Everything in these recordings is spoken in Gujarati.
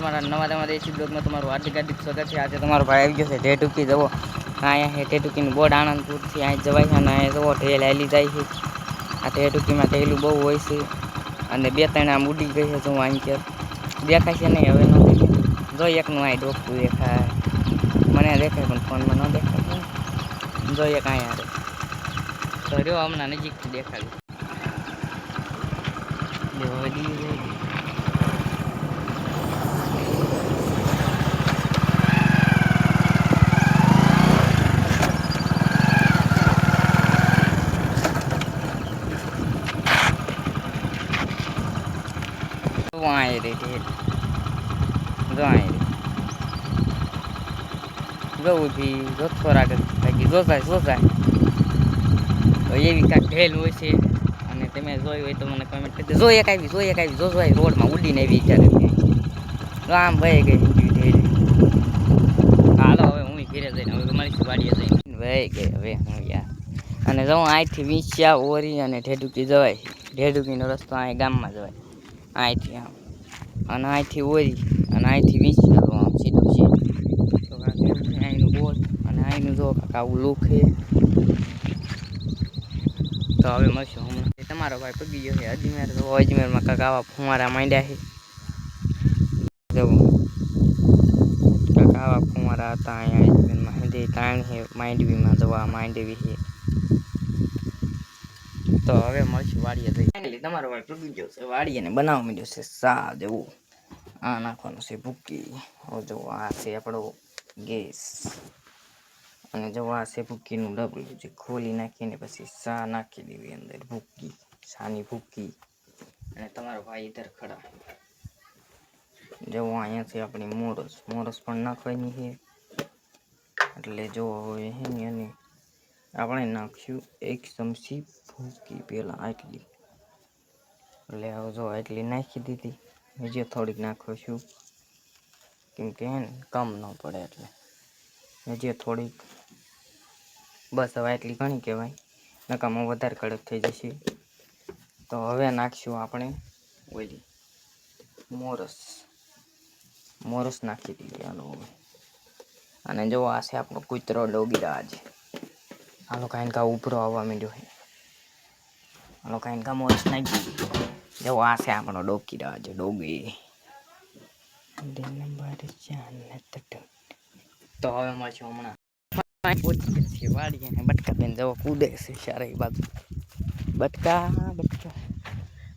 અમારા નવા દેશી બ્લોગમાં તમારું હાર્દિક સ્વાગત છે। આજે તમારો ભાઈ આવી ગયો છે ઢેટુકી જવો અહીંયા છે ઢેટુકીનું બોર્ડ આણંદપુરથી અહીં જવાય છે અને અહીંયા જવો ઢેલ હાલી જાય છે। આ ઢેટુકીમાં ઢેલું બહુ હોય છે અને 2-3 આમ ઉડી ગઈ છે। જો અહીં કે દેખાય છે નહીં હવે નથી જો એકનું અહીં ડોકું દેખાય મને દેખાય પણ ફોનમાં ન દેખાય જો એક અહીંયા રે તો રહ્યો હમણાં નજીકથી દેખાડ્યું आए रे ढेर जो आए रे जो भी जो थोड़ा बाकी जो जाए तो ये भी कांक ढेल હોય છે અને તમે જોઈ હોય તો મને કમેન્ટ કરી દેજો। જો એક આવી જો રોડમાં ઉડીને આવી ત્યારે તો આમ ભાઈ ગઈ ઢેલ હાલો હવે હું ઘરે જઈને હવે મારી વાડીએ જઈને ભાઈ ગઈ હવે હું યાર અને જો અહીંથી વિંછ્યા ઓરી અને ઢેડુકી જવાય ઢેડુકીનો રસ્તો અહીં ગામમાં જવાય અહીંથી આમ અને અહીંથી ઓરી અને અહીંથી વિંછ્યા આમ સીધું તો અહીંનું બોટ અને અહીંનું જો કાકા આવું લુક છે। તો હવે મળશું હમણાં તમારો ભાઈ પગી ગયો છે અજમેર તો અજમેરમાં કાકા આવા ફુવારા માંડ્યા છે જવું કાકા આવા ફુવારા હતા અહીંયા અજમેરમાં હિન્દી તાણ છે માંડવીમાં જવા માંડવી છે। તો હવે મળશું વાડીએ જઈ ફાઇનલી તમારો ભાઈ પગી ગયો છે વાડીએ ને બનાવવા માંડ્યો છે સા જેવું આ નાખવાનું છે ભૂકી જો આ છે આપણો ગેસ અને જો આ છે ભૂકીનું ડબલું જે ખોલી નાખીને પછી સા નાખી દેવી અંદર ભૂકી સાની ભૂકી અને તમારો ભાઈ ઇધર ખડા જો અહીંયા છે આપણી મોરસ પણ નાખવાની છે એટલે જો હવે હે ને અને આપણે નાખ્યું 1 ચમચી ભૂકી પહેલાં આટલી એટલે હવે જો આટલી નાખી દીધી હજી થોડીક નાખું છું કેમ કે હે ને કમ ન પડે એટલે હજી થોડીક બસ હવે આટલી ઘણી કહેવાય નકામાં વધારે કડક થઈ જશે। તો હવે નાખશું આપણે ઓલી મોરસ નાખી દીધી હાલો હવે અને જો આ છે આપણો કૂતરો ડોગીરાજ હાલો કાંઈ કા ઉપરો આવવા માંડ્યો છે હાલો કાંઈ કા મોરસ નાખી દીધી જો આ છે આપણો ડોગીરાજ ડોગી તો હવે મળશું હમણાં વાડીએ ને બટકા બેન જવો કૂદે છે સારી બાજુ બટકા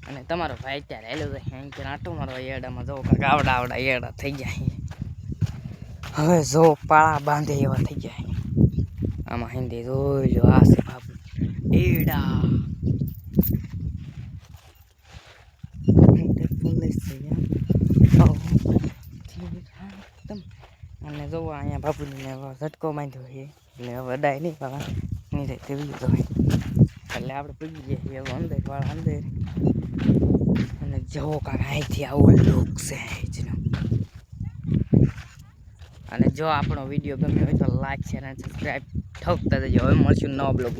અને તમારો ભાઈ અત્યારે હેલો જાય અહીં કે આટો મારો એડામાં જવો કાંક આવડા એડા થઈ જાય હવે જો પાળા બાંધે એવા થઈ જાય આમાં હિન્દી જોઈ લો આ છે બાબુ એડા અને જોવો અહીંયા બાપુને ઝટકો બાંધ્યો છે એટલે હવે અડાય નહીં બાબા નહીં રહે તેવી તો એટલે આપણે પગી ગયા છીએ હવે અંદર વાળા અંદર અને જવો કાંક અહીંથી આવું લુક છે અહીંનો અને જો આપણો વિડીયો ગમ્યો હોય તો લાઈક શેર અને સબસ્ક્રાઈબ ઠોકતા જજો। હવે મળશું નવા બ્લોગ।